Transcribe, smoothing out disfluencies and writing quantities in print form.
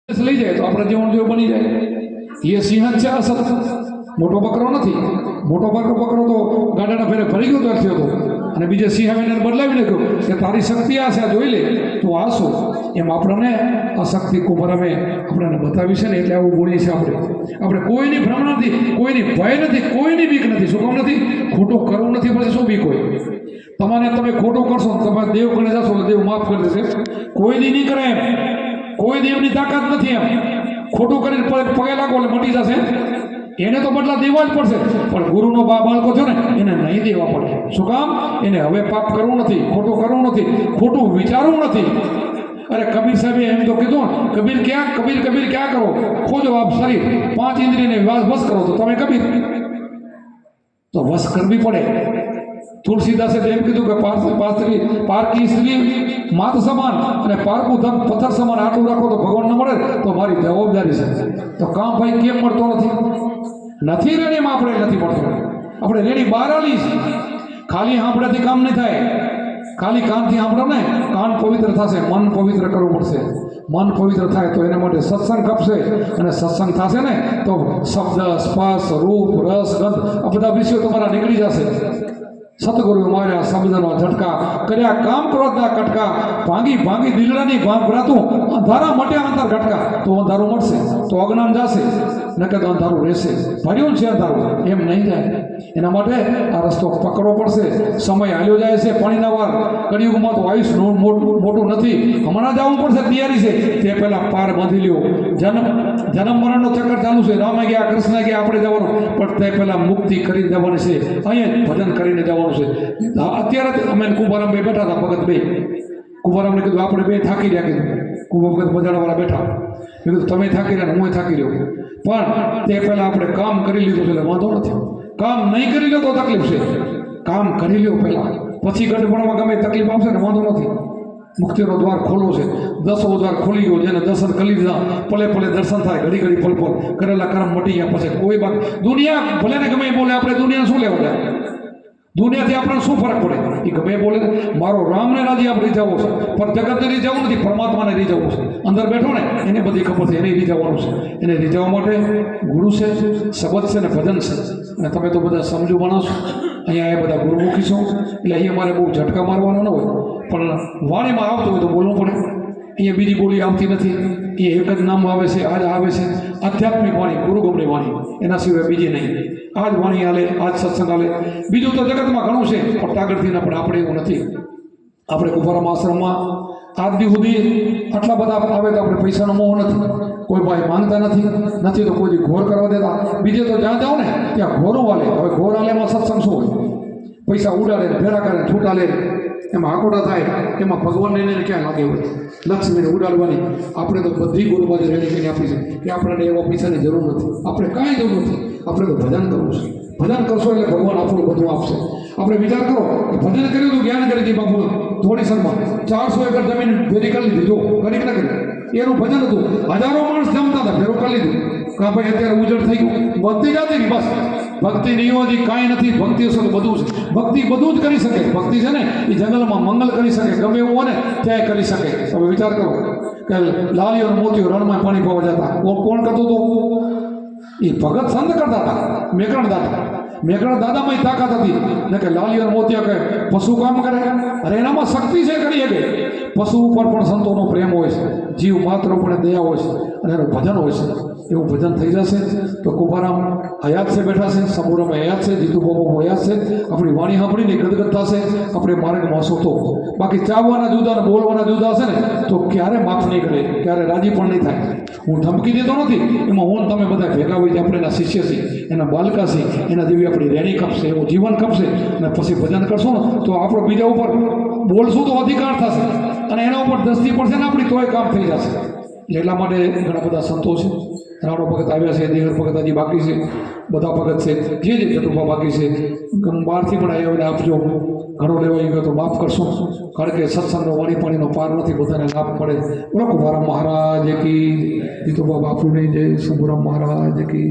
લઈ જાય તો આપણે જેવણ જેવું બની જાય. એ સિંહ જ છે અસલ, મોટો બકરો નથી. મોટો બકરો તો ગાડાના ફેરે ભરી ગયો તો થયો હતો અને બીજે સિંહ આવીને બદલાવી નાખ્યો કે તારી શક્તિ આ છે, આ જોઈ લે તો આસો. એમ આપણને અશક્તિ કુંભરમે આપણને બતાવી છે ને, એટલે આવું બોલીએ છીએ આપણે કોઈની ભ્રમ નથી, કોઈની ભય નથી, કોઈની બીક નથી. શું કામ નથી? ખોટું કરવું નથી, પછી શું બીક હોય? તમે ખોટું કરશો તમે દેવ ગણે જશો તો દેવ માફ કરી દેશે. કોઈની નહીં કરે એમ, કોઈ દેવની તાકાત નથી એમ. ખોટું કરીને પગે લાગો એટલે મટી જશે, એને તો બદલા દેવા જ પડશે. પણ ગુરુનો બાળકો છે ને, એને નહીં દેવા પડે. શું કામ? એને હવે પાપ કરવું નથી, ખોટું કરવું નથી, ખોટું વિચારવું નથી. અરે કબીર સાહેબે એમ તો કીધું, કબીર ક્યાં કરો? ખોજો આપ શરીર, 5 ઇન્દ્રિયને વશ કરો તો તમે કબીર. તો વશ કરવી પડે. તુલસીદાસે એમ કીધું કે પારકી સ્ત્રી માત સમાન અને પારકું ધન પથ્થર સમાન, આટલું રાખો તો ભગવાન ન મળે. તો મારી જવાબદારી છે. તો કામ ભાઈ કેમ મળતો નથી રેડીમાં આપણે નથી મળતો. આપણે રેડી બહાર આલી છે. ખાલી સાંભળાથી કામ નહીં થાય. ખાલી કાનથી સાંભળો ને, કાન પવિત્ર થશે, મન પવિત્ર કરવું પડશે. મન પવિત્ર થાય તો એના માટે સત્સંગ ખપશે, અને સત્સંગ થશે ને તો શબ્દ, સ્પર્શ, રૂપ, રસ, ગંધ આ બધા વિષયો તમારા નીકળી જશે. સતગુરુ માર્યા શબ્દનો ઝટકા, કર્યા કામ ક્રોધના કટકા, ભાંગી દિલડાની ભરાતું અંધારા મટે અંતર ઘટકા. તો અંધારું મળશે તો અજ્ઞાન જશે, નકર તો અંધારું રહેશે. ભર્યું છે અંધારું, એમ નહીં જાય. એના માટે આ રસ્તો પકડવો પડશે. સમય હાલ્યો જાય છે પાણીના વાર. કળિયુગમાં તો આયુષ મોટું નથી, હમણાં જવું પડશે, તૈયારી છે. તે પહેલાં પાર બાંધી લ્યો. જન્મ મરણનો ચક્કર ચાલુ છે. રામ ગયા, કૃષ્ણ ગયા, આપણે જવાનું, પણ તે પહેલાં મુક્તિ કરી દેવાની છે. અહીંયા ભજન કરીને જવાનું છે. અત્યારે અમે કુંભારામ બે બેઠા હતા, ભગત બે. કુંભારામને કીધું આપણે બે થાકી રહ્યા, કીધું કુંભ ભગત બજારવાળા બેઠા. મેં કીધું તમે થાકી રહ્યા, હું થાકી રહ્યો, પણ તે પહેલાં આપણે કામ કરી લીધું છે એટલે વાંધો નથી. કામ નહીં કરી લો તો તકલીફ છે. કામ કરી લ્યો પહેલાં, પછી ગઢપણમાં ગમે તકલીફ આવશે ને વાંધો નથી. મુક્તિનો દ્વાર ખોલો છે. 10 દ્વાર ખોલી ગયો. જેને દર્શન કરી લીધા, પલે દર્શન થાય, ઘડી પલ કરેલા કર્મ મટી ગયા. પછી કોઈ વાત દુનિયા ભલે ને ગમે એ બોલે, આપણે દુનિયા શું લેવા જાય? દુનિયાથી આપણને શું ફરક પડે? એ ગમે બોલે. મારો રામને રાજી આપણે રીઝાવો છે, પણ જગતને રીઝાવવું નથી, પરમાત્માને રીઝાવવું છે. અંદર બેઠો ને એને બધી ખબર છે, એને રીઝાવવાનું છે. એને રીઝાવવા માટે ગુરુ છે, શબ્દ છે ને ભજન છે. અને તમે તો બધા સમજુ માણસો, અહીંયા એ બધા ગુરુમુખી છો, એટલે અહીંયા મારે બહુ ઝટકા મારવાનો ન હોય, પણ વાણીમાં આવતું હોય તો બોલવું પડે. અહીંયા બીજી બોલી આવતી નથી. એ એક જ નામ આવે છે, આજ આવે છે આધ્યાત્મિક વાણી, ગુરુગમની વાણી, એના સિવાય બીજી નહીં. આ જ વાણી હાલે, આ જ સત્સંગ હાલે. બીજું તો જગતમાં ઘણું છે, પણ ટાગરથી પણ આપણે એવું નથી. આપણે કુંભારામ આશ્રમમાં આજ દી સુધી આટલા બધા આવે તો આપણે પૈસાનો મોહ નથી. કોઈ ભાઈ માંગતા નથી તો કોઈ ઘોર કરવા દેતા. બીજે તો જ્યાં જાઓ ને ત્યાં ઘોરું હાલે. હવે ઘોર હાલેમાં સત્સંગ શું હોય? પૈસા ઉડાડે, ભેરા કરે, છૂટા લે, એમાં આકોટા થાય. એમાં ભગવાનને એને ક્યાં લાગે હોય? લક્ષ્મીને ઉડાડવાની. આપણે તો બધી ગુરુબાજી રેડી કરીને આપી છે કે આપણને એવા પૈસાની જરૂર નથી. આપણે કાંઈ જરૂર નથી. આપણે તો ભજન કરવું છે. ભજન કરશો એટલે ભગવાન આપણું બધું આપશે. આપણે વિચાર કરો કે ભજન કર્યું તો જ્ઞાન કરી હતી બાપુ થોડી સરમાં 400 એકર જમીન ભેરી કરી લીધી. જો કરી ના કરી, એનું ભજન હતું. હજારો માણસ જમતા હતા, ભેરું કરી લીધું. કાં ભાઈ અત્યારે ઉજળ થઈ ગયું, ભક્તિ જાતી નહીં. બસ ભક્તિ નિયોજી કાંઈ નથી. ભક્તિ હશે તો બધું છે. ભક્તિ બધું જ કરી શકે. ભક્તિ છે ને એ જંગલમાં મંગલ કરી શકે, ગમે એવું હોય ને ત્યાં કરી શકે. તમે વિચાર કરો કે લાલીઓ અને મોતીઓ રણમાં પાણી પાવા જતા, કોણ કરતું હતું? એ ભગત સંત કરતા હતા. મેકરણ દાદામાં તાકાત હતી ને કે લાલી અને મોતિયા કે પશુ કામ કરે. અરે એનામાં શક્તિ છે, કરી શકે. પશુ ઉપર પણ સંતોનો પ્રેમ હોય છે, જીવ માત્ર પણ દયા હોય છે, અને એનું ભજન હોય છે. એવું ભજન થઈ જશે તો કુંભારામ હયાત છે, બેઠા છે, સમુરામાં હયાત છે, જીતુ બાબુ હયાત છે. આપણી વાણી સાંભળીને ગદગદ થશે. આપણે માર્ગમાં શોધો. બાકી ચાવવાના જુદા અને બોલવાના જુદા હશે ને તો ક્યારે માફ નહીં કરે, ક્યારે રાજી પણ નહીં થાય. હું ધમકી દેતો નથી, એમાં હું તમે બધા ભેગા હોય. આપણે એના શિષ્ય છીએ, એના બાલકા છીએ, એના જેવી આપણી રેણી કપશે, એવું જીવન કપશે. અને પછી ભજન કરશું ને તો આપણો બીજા ઉપર બોલશું તો અધિકાર થશે, અને એના ઉપર દ્રષ્ટિ પડશે ને આપણી તોય કામ થઈ જશે. એટલા માટે ઘણા બધા સંતો છે. રાણો ભગત આવ્યા છે, દેવર ભગત હજી બાકી છે, બધા ભગત છે, જે ચતુર્ભા બાકી છે. બહારથી પણ આવ્યા આપજો. ઘણો લેવાઈ ગયો તો માફ કરશો, કારણ કે સત્સંગનો વાણી પાણીનો પાર નથી. બધાને લાભ પડે. બોલો કુંભારામ મહારાજ કી, જીતુબા બાપુની જય, શંભુરામ મહારાજ કી.